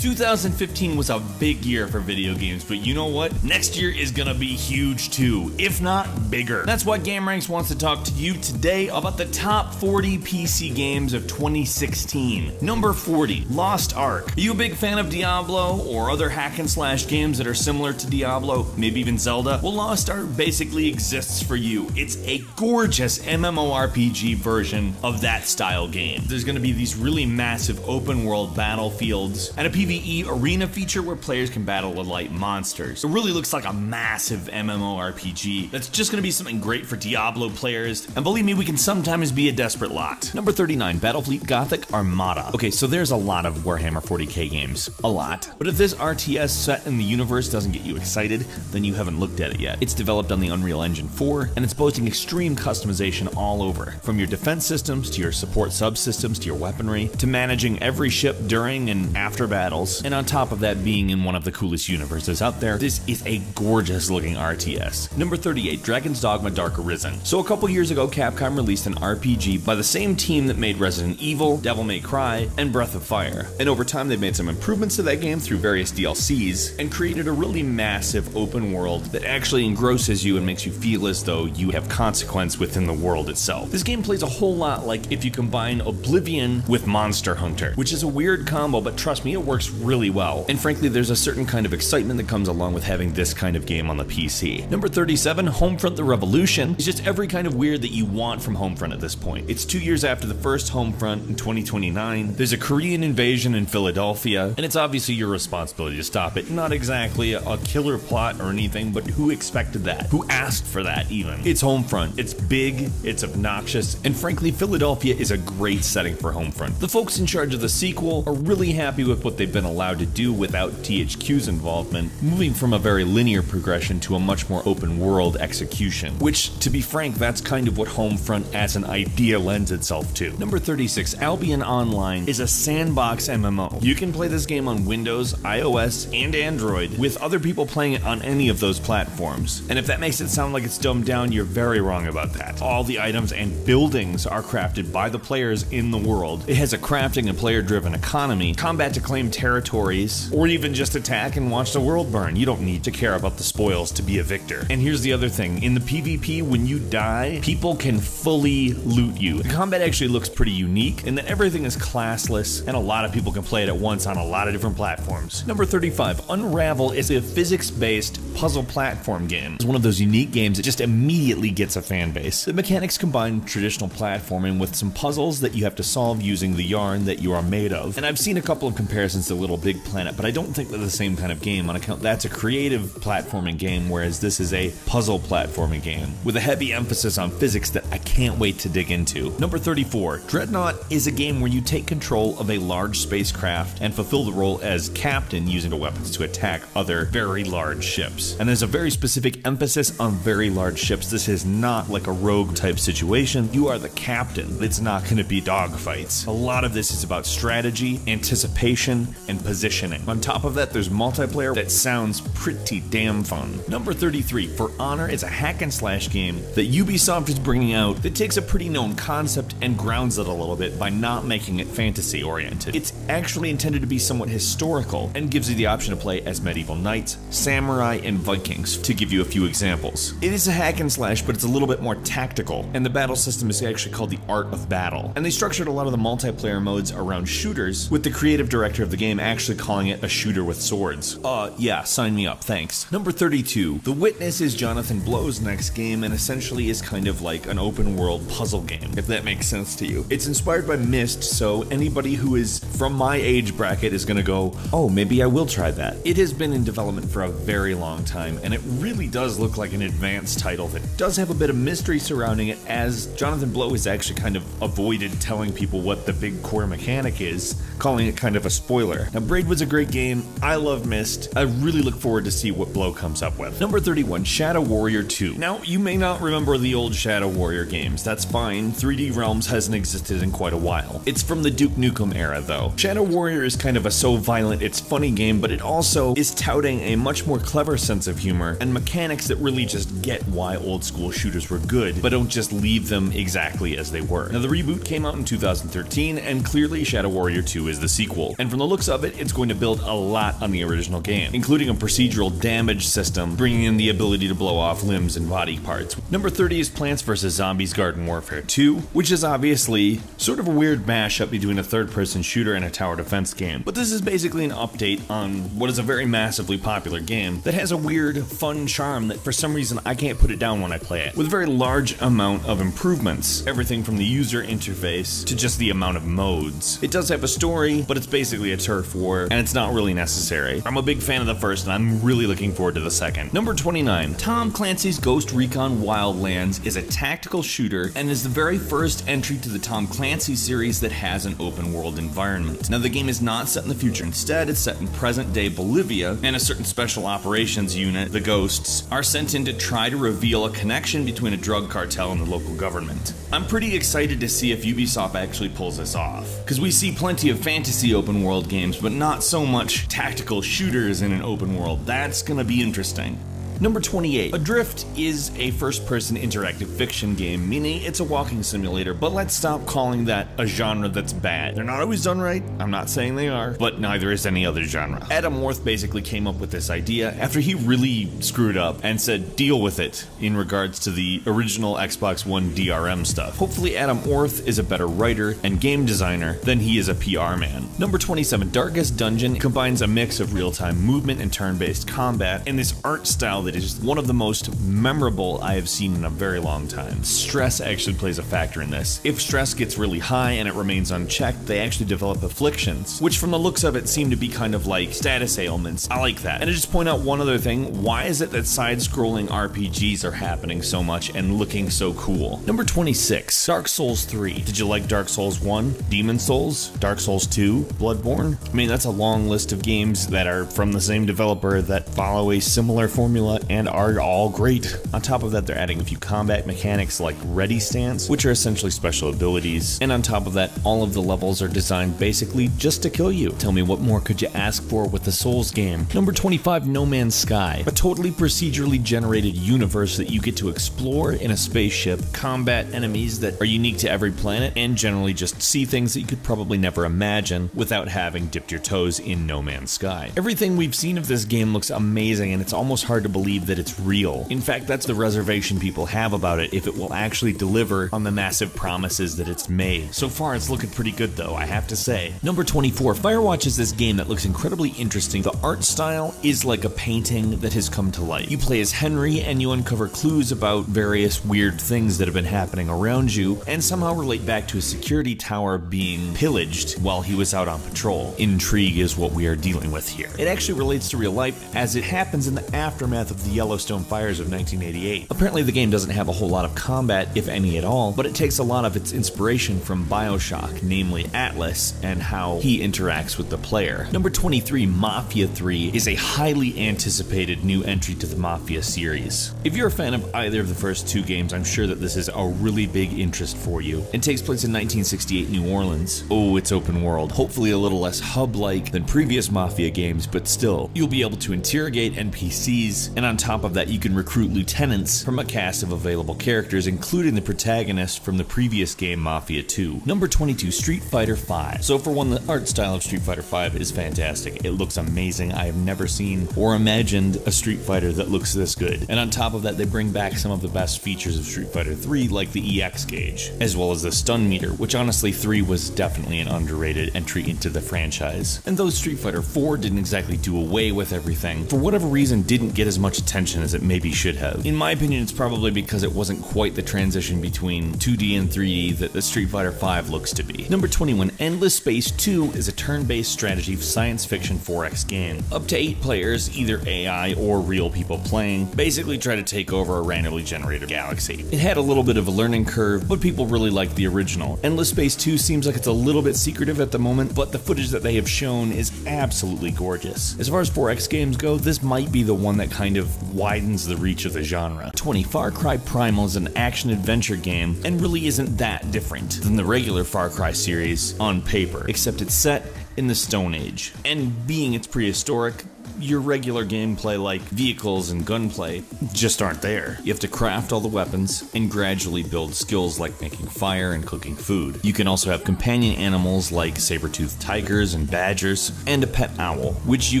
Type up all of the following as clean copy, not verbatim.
2015 was a big year for video games, but you know what? Next year is gonna be huge too, if not bigger. That's why GameRanks wants to talk to you today about the top 40 PC games of 2016. Number 40, Lost Ark. Are you a big fan of Diablo or other hack and slash games that are similar to Diablo, maybe even Zelda? Well, Lost Ark basically exists for you. It's a gorgeous MMORPG version of that style game. There's gonna be these really massive open world battlefields and a PvE arena feature where players can battle light monsters. It really looks like a massive MMORPG that's just gonna be something great for Diablo players, and believe me, we can sometimes be a desperate lot. Number 39, Battlefleet Gothic Armada. Okay, so there's a lot of Warhammer 40k games. A lot. But if this RTS set in the universe doesn't get you excited, then you haven't looked at it yet. It's developed on the Unreal Engine 4, and it's boasting extreme customization all over. From your defense systems, to your support subsystems, to your weaponry, to managing every ship during and after battles, and on top of that being in one of the coolest universes out there, this is a gorgeous looking RTS. Number 38, Dragon's Dogma Dark Arisen. So a couple years ago, Capcom released an RPG by the same team that made Resident Evil, Devil May Cry, and Breath of Fire. And over time, they've made some improvements to that game through various DLCs, and created a really massive open world that actually engrosses you and makes you feel as though you have consequence within the world itself. This game plays a whole lot like if you combine Oblivion with Monster Hunter, which is a weird combo, but trust me, it works really well. And frankly, there's a certain kind of excitement that comes along with having this kind of game on the PC. Number 37, Homefront: The Revolution is just every kind of weird that you want from Homefront at this point. It's 2 years after the first Homefront in 2029. There's a Korean invasion in Philadelphia, and it's obviously your responsibility to stop it. Not exactly a killer plot or anything, but who expected that? Who asked for that even? It's Homefront. It's big, it's obnoxious, and frankly, Philadelphia is a great setting for Homefront. The folks in charge of the sequel are really happy with what they've been allowed to do without THQ's involvement, moving from a very linear progression to a much more open world execution, which, to be frank, that's kind of what Homefront as an idea lends itself to. Number 36, Albion Online is a sandbox MMO. You can play this game on Windows, iOS, and Android, with other people playing it on any of those platforms. And if that makes it sound like it's dumbed down, you're very wrong about that. All the items and buildings are crafted by the players in the world. It has a crafting and player-driven economy, combat to claim territories, or even just attack and watch the world burn. You don't need to care about the spoils to be a victor. And here's the other thing, in the PvP, when you die, people can fully loot you. The combat actually looks pretty unique, in that everything is classless, and a lot of people can play it at once on a lot of different platforms. Number 35, Unravel is a physics-based puzzle platform game. It's one of those unique games that just immediately gets a fan base. The mechanics combine traditional platforming with some puzzles that you have to solve using the yarn that you are made of. And I've seen a couple of comparisons to Little Big Planet, but I don't think they're the same kind of game on account that's a creative platforming game, whereas this is a puzzle platforming game with a heavy emphasis on physics that I can't wait to dig into. Number 34, Dreadnought is a game where you take control of a large spacecraft and fulfill the role as captain using the weapons to attack other very large ships. And there's a very specific emphasis on very large ships. This is not like a rogue type situation. You are the captain. It's not going to be dogfights. A lot of this is about strategy, anticipation, and positioning. On top of that, there's multiplayer that sounds pretty damn fun. Number 33, For Honor is a hack and slash game that Ubisoft is bringing out that takes a pretty known concept and grounds it a little bit by not making it fantasy oriented. It's actually intended to be somewhat historical and gives you the option to play as medieval knights, samurai, and Vikings, to give you a few examples. It is a hack and slash, but it's a little bit more tactical, and the battle system is actually called the Art of Battle. And they structured a lot of the multiplayer modes around shooters, with the creative director of the game actually calling it a shooter with swords. Yeah, sign me up, thanks. Number 32, The Witness is Jonathan Blow's next game, and essentially is kind of like an open world puzzle game, if that makes sense to you. It's inspired by Myst, so anybody who is from my age bracket is gonna go, oh, maybe I will try that. It has been in development for a very long time, and it really does look like an advanced title that does have a bit of mystery surrounding it, as Jonathan Blow has actually kind of avoided telling people what the big core mechanic is, calling it kind of a spoiler. Now, Braid was a great game. I love Myst. I really look forward to see what Blow comes up with. Number 31, Shadow Warrior 2. Now, you may not remember the old Shadow Warrior games. That's fine. 3D Realms hasn't existed in quite a while. It's from the Duke Nukem era, though. Shadow Warrior is kind of a so violent it's funny game, but it also is touting a much more clever sense of humor and mechanics that really just get why old school shooters were good, but don't just leave them exactly as they were. Now, the reboot came out in 2013, and clearly Shadow Warrior 2 is the sequel. And from the looks of it, it's going to build a lot on the original game, including a procedural damage system, bringing in the ability to blow off limbs and body parts. Number 30 is Plants vs. Zombies Garden Warfare 2, which is obviously sort of a weird mashup between a third-person shooter and a tower defense game. But this is basically an update on what is a very massively popular game that has a weird, fun charm that for some reason I can't put it down when I play it, with a very large amount of improvements. Everything from the user interface to just the amount of modes. It does have a story, but it's basically a turf war, and it's not really necessary. I'm a big fan of the first, and I'm really looking forward to the second. Number 29, Tom Clancy's Ghost Recon Wildlands is a tactical shooter and is the very first entry to the Tom Clancy series that has an open world environment. Now the game is not set in the future, instead it's set in present day Bolivia, and a certain special operations unit, the Ghosts, are sent in to try to reveal a connection between a drug cartel and the local government. I'm pretty excited to see if Ubisoft actually pulls this off, because we see plenty of fantasy open world games, but not so much tactical shooters in an open world. That's gonna be interesting. Number 28. Adrift is a first-person interactive fiction game, meaning it's a walking simulator, but let's stop calling that a genre that's bad. They're not always done right, I'm not saying they are, but neither is any other genre. Adam Worth basically came up with this idea after he really screwed up and said deal with it in regards to the original Xbox One DRM stuff. Hopefully Adam Worth is a better writer and game designer than he is a PR man. Number 27. Darkest Dungeon combines a mix of real-time movement and turn-based combat in this art style that is one of the most memorable I have seen in a very long time. Stress actually plays a factor in this. If stress gets really high and it remains unchecked, they actually develop afflictions, which from the looks of it seem to be kind of like status ailments. I like that. And to just point out one other thing, why is it that side-scrolling RPGs are happening so much and looking so cool? Number 26, Dark Souls 3. Did you like Dark Souls 1, Demon Souls, Dark Souls 2, Bloodborne? I mean, that's a long list of games that are from the same developer that follow a similar formula and are all great. On top of that, they're adding a few combat mechanics like ready stance, which are essentially special abilities, and on top of that, all of the levels are designed basically just to kill you. Tell me, what more could you ask for with a Souls game? Number 25, No Man's Sky, a totally procedurally generated universe that you get to explore in a spaceship, combat enemies that are unique to every planet, and generally just see things that you could probably never imagine without having dipped your toes in No Man's Sky. Everything we've seen of this game looks amazing, and it's almost hard to believe that it's real. In fact, that's the reservation people have about it, if it will actually deliver on the massive promises that it's made. So far, it's looking pretty good though, I have to say. Number 24, Firewatch is this game that looks incredibly interesting. The art style is like a painting that has come to life. You play as Henry and you uncover clues about various weird things that have been happening around you, and somehow relate back to a security tower being pillaged while he was out on patrol. Intrigue is what we are dealing with here. It actually relates to real life, as it happens in the aftermath of the Yellowstone fires of 1988. Apparently the game doesn't have a whole lot of combat, if any at all, but it takes a lot of its inspiration from BioShock, namely Atlas, and how he interacts with the player. Number 23, Mafia 3 is a highly anticipated new entry to the Mafia series. If you're a fan of either of the first two games, I'm sure that this is a really big interest for you. It takes place in 1968 New Orleans. Oh, it's open world. Hopefully a little less hub-like than previous Mafia games, but still, you'll be able to interrogate NPCs, and on top of that, you can recruit lieutenants from a cast of available characters, including the protagonist from the previous game, Mafia 2. Number 22, Street Fighter V. So for one, the art style of Street Fighter V is fantastic. It looks amazing. I have never seen or imagined a Street Fighter that looks this good. And on top of that, they bring back some of the best features of Street Fighter 3, like the EX gauge, as well as the stun meter, which honestly 3 was definitely an underrated entry into the franchise. And though Street Fighter 4 didn't exactly do away with everything, for whatever reason didn't get as much attention as it maybe should have. In my opinion, it's probably because it wasn't quite the transition between 2D and 3D that the Street Fighter V looks to be. Number 21, Endless Space 2 is a turn-based strategy science fiction 4X game. Up to 8 players, either AI or real people playing, basically try to take over a randomly generated galaxy. It had a little bit of a learning curve, but people really liked the original. Endless Space 2 seems like it's a little bit secretive at the moment, but the footage that they have shown is absolutely gorgeous. As far as 4X games go, this might be the one that kind of widens the reach of the genre. 20, Far Cry Primal is an action-adventure game, and really isn't that different than the regular Far Cry series on paper, except it's set in the Stone Age. And being it's prehistoric, your regular gameplay like vehicles and gunplay just aren't there. You have to craft all the weapons and gradually build skills like making fire and cooking food. You can also have companion animals like saber-toothed tigers and badgers, and a pet owl, which you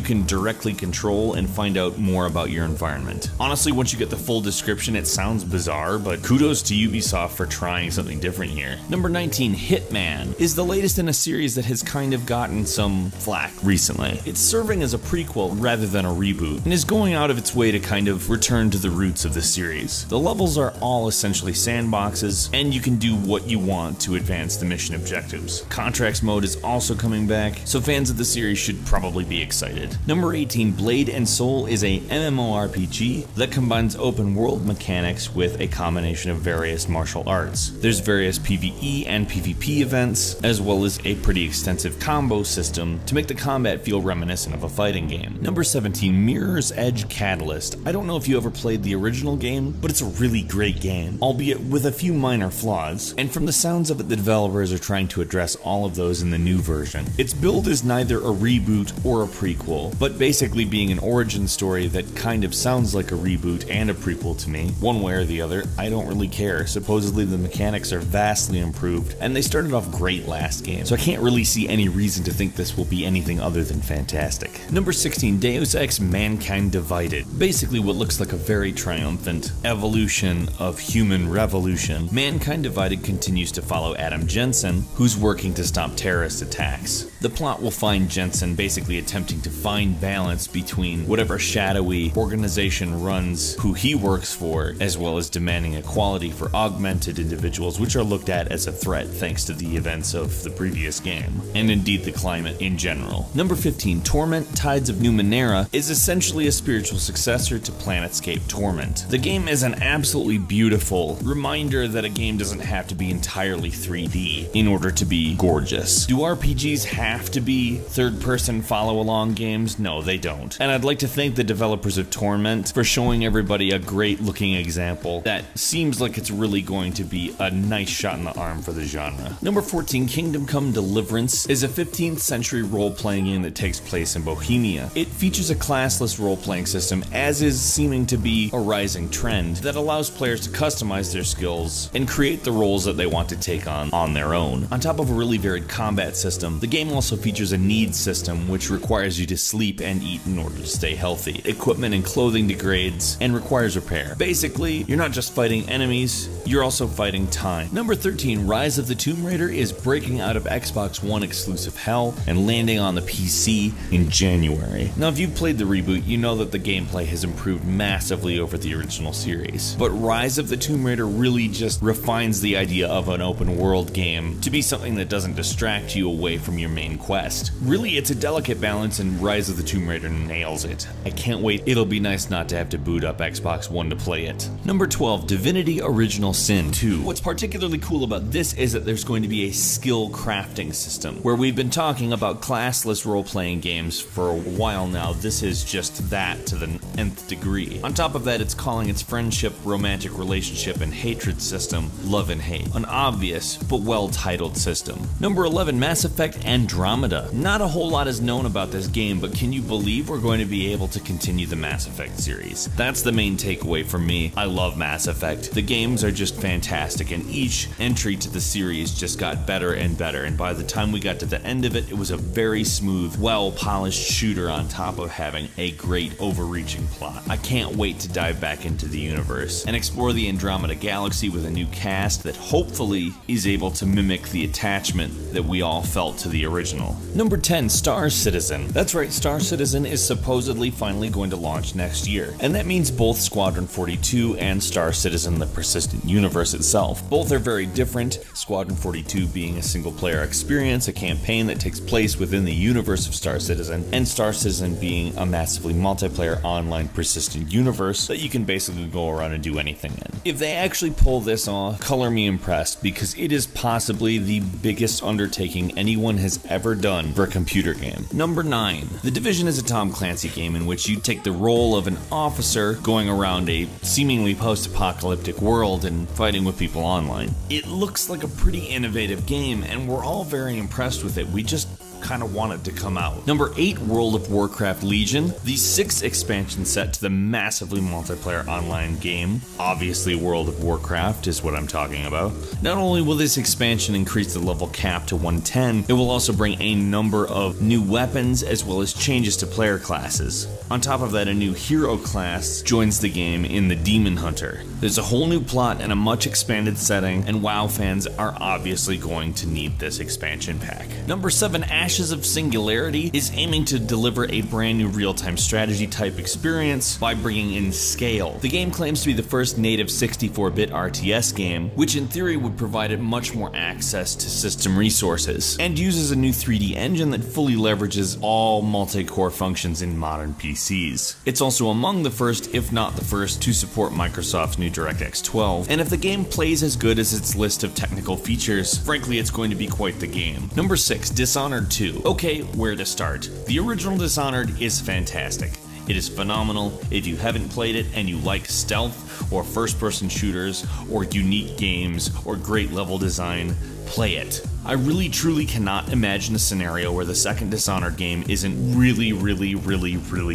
can directly control and find out more about your environment. Honestly, once you get the full description, it sounds bizarre, but kudos to Ubisoft for trying something different here. Number 19, Hitman, is the latest in a series that has kind of gotten some flack recently. It's serving as a prequel rather than a reboot, and is going out of its way to kind of return to the roots of the series. The levels are all essentially sandboxes, and you can do what you want to advance the mission objectives. Contracts mode is also coming back, so fans of the series should probably be excited. Number 18, Blade and Soul is a MMORPG that combines open world mechanics with a combination of various martial arts. There's various PvE and PvP events, as well as a pretty extensive combo system to make the combat feel reminiscent of a fighting game. Number 17, Mirror's Edge Catalyst. I don't know if you ever played the original game, but it's a really great game, albeit with a few minor flaws, and from the sounds of it, the developers are trying to address all of those in the new version. Its build is neither a reboot or a prequel, but basically being an origin story that kind of sounds like a reboot and a prequel to me. One way or the other, I don't really care. Supposedly the mechanics are vastly improved, and they started off great last game, so I can't really see any reason to think this will be anything other than fantastic. Number 16, Deus Ex Mankind Divided. Basically what looks like a very triumphant evolution of human revolution. Mankind Divided continues to follow Adam Jensen, who's working to stop terrorist attacks. The plot will find Jensen basically attempting to find balance between whatever shadowy organization runs who he works for, as well as demanding equality for augmented individuals, which are looked at as a threat thanks to the events of the previous game, and indeed the climate in general. Number 15, Torment Tides of Numenera is essentially a spiritual successor to Planetscape Torment. The game is an absolutely beautiful reminder that a game doesn't have to be entirely 3D in order to be gorgeous. Do RPGs have to be third-person follow-along games? No, they don't. And I'd like to thank the developers of Torment for showing everybody a great-looking example that seems like it's really going to be a nice shot in the arm for the genre. Number 14, Kingdom Come Deliverance is a 15th century role-playing game that takes place in Bohemia. It features a classless role-playing system, as is seeming to be a rising trend, that allows players to customize their skills and create the roles that they want to take on their own. On top of a really varied combat system, the game also features a needs system which requires you to sleep and eat in order to stay healthy. Equipment and clothing degrades and requires repair. Basically, you're not just fighting enemies, you're also fighting time. Number 13, Rise of the Tomb Raider is breaking out of Xbox One exclusive hell and landing on the PC in January. Now, if you've played the reboot, you know that the gameplay has improved massively over the original series. But Rise of the Tomb Raider really just refines the idea of an open world game to be something that doesn't distract you away from your main quest. Really, it's a delicate balance, and Rise of the Tomb Raider nails it. I can't wait. It'll be nice not to have to boot up Xbox One to play it. Number 12, Divinity Original Sin 2. What's particularly cool about this is that there's going to be a skill crafting system. Where we've been talking about classless role-playing games for a while now, this is just that to the nth degree. On top of that, it's calling its friendship, romantic relationship, and hatred system Love and Hate. An obvious but well-titled system. Number 11, Mass Effect Andromeda. Not a whole lot is known about this game, but can you believe we're going to be able to continue the Mass Effect series? That's the main takeaway for me. I love Mass Effect. The games are just fantastic, and each entry to the series just got better and better, and by the time we got to the end of it, it was a very smooth, well-polished shooter on top of having a great overreaching plot. I can't wait to dive back into the universe and explore the Andromeda Galaxy with a new cast that hopefully is able to mimic the attachment that we all felt to the original. Number 10, Star Citizen. That's right, Star Citizen is supposedly finally going to launch next year, and that means both Squadron 42 and Star Citizen: The Persistent Universe itself. Both are very different, Squadron 42 being a single-player experience, a campaign that takes place within the universe of Star Citizen, and Star Citizen being a massively multiplayer online persistent universe that you can basically go around and do anything in. If they actually pull this off, color me impressed, because it is possibly the biggest undertaking anyone has ever done for a computer game. Number 9. The Division is a Tom Clancy game in which you take the role of an officer going around a seemingly post-apocalyptic world and fighting with people online. It looks like a pretty innovative game, and we're all very impressed with it. We just kind of wanted to come out. Number 8, World of Warcraft Legion, the 6th expansion set to the massively multiplayer online game. Obviously, World of Warcraft is what I'm talking about. Not only will this expansion increase the level cap to 110, it will also bring a number of new weapons as well as changes to player classes. On top of that, a new hero class joins the game in the Demon Hunter. There's a whole new plot and a much expanded setting, and WoW fans are obviously going to need this expansion pack. Number 7, Ashes of Singularity is aiming to deliver a brand new real-time strategy type experience by bringing in scale. The game claims to be the first native 64-bit RTS game, which in theory would provide it much more access to system resources, and uses a new 3D engine that fully leverages all multi-core functions in modern PCs. It's also among the first, if not the first, to support Microsoft's new DirectX 12, and if the game plays as good as its list of technical features, frankly it's going to be quite the game. Number 6, Dishonored 2. Okay, where to start? The original Dishonored is fantastic. It is phenomenal. If you haven't played it and you like stealth or first-person shooters or unique games or great level design, play it. I really truly cannot imagine a scenario where the second Dishonored game isn't really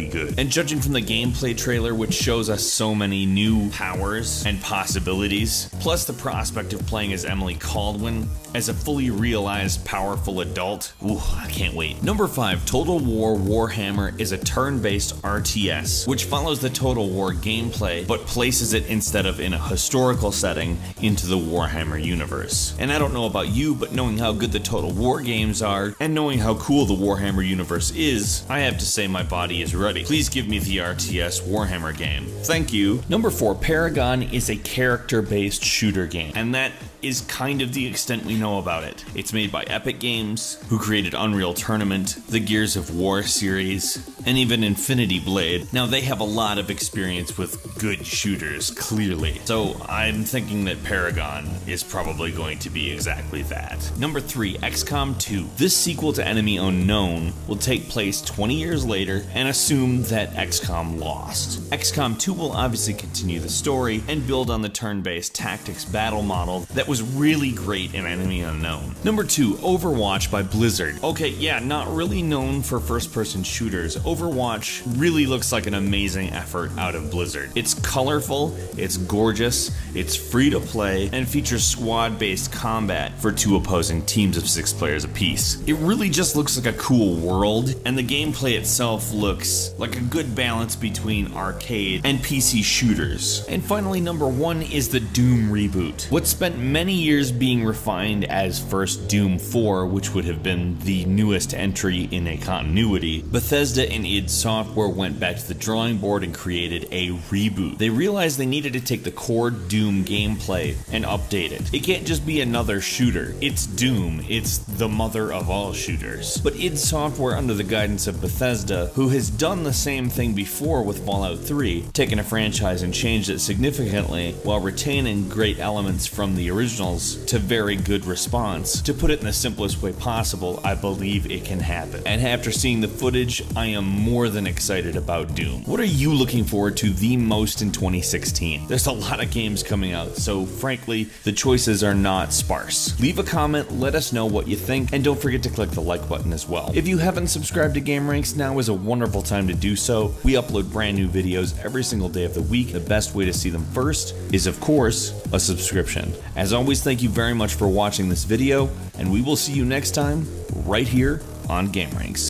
good. And judging from the gameplay trailer, which shows us so many new powers and possibilities, plus the prospect of playing as Emily Caldwin as a fully realized powerful adult, ooh, I can't wait. Number 5, Total War Warhammer is a turn-based RTS, which follows the Total War gameplay, but places it instead of in a historical setting into the Warhammer universe. And I don't know about you, but knowing how good the Total War games are, and knowing how cool the Warhammer universe is, I have to say my body is ready. Please give me the RTS Warhammer game. Thank you. Number 4, Paragon is a character-based shooter game, and that is kind of the extent we know about it. It's made by Epic Games, who created Unreal Tournament, the Gears of War series, and even Infinity Blade. Now they have a lot of experience with good shooters, clearly. So I'm thinking that Paragon is probably going to be exactly that. Number 3, XCOM 2. This sequel to Enemy Unknown will take place 20 years later and assume that XCOM lost. XCOM 2 will obviously continue the story and build on the turn-based tactics battle model that was really great in Enemy Unknown. Number 2, Overwatch by Blizzard. Okay, yeah, not really known for first-person shooters, Overwatch really looks like an amazing effort out of Blizzard. It's colorful, it's gorgeous, it's free to play, and features squad-based combat for 2 opposing teams of 6 players apiece. It really just looks like a cool world, and the gameplay itself looks like a good balance between arcade and PC shooters. And finally, number 1 is the Doom reboot. What spent many years being refined as first Doom 4, which would have been the newest entry in a continuity, Bethesda and id Software went back to the drawing board and created a reboot. They realized they needed to take the core Doom gameplay and update it. It can't just be another shooter. It's Doom. It's the mother of all shooters. But id Software, under the guidance of Bethesda, who has done the same thing before with Fallout 3, taken a franchise and changed it significantly while retaining great elements from the originals to very good response. To put it in the simplest way possible, I believe it can happen. And after seeing the footage, I am more than excited about Doom. What are you looking forward to the most in 2016? There's a lot of games coming out, so frankly, the choices are not sparse. Leave a comment, let us know what you think, and don't forget to click the like button as well. If you haven't subscribed to GameRanks, now is a wonderful time to do so. We upload brand new videos every single day of the week. The best way to see them first is, of course, a subscription. As always, thank you very much for watching this video, and we will see you next time right here on GameRanks.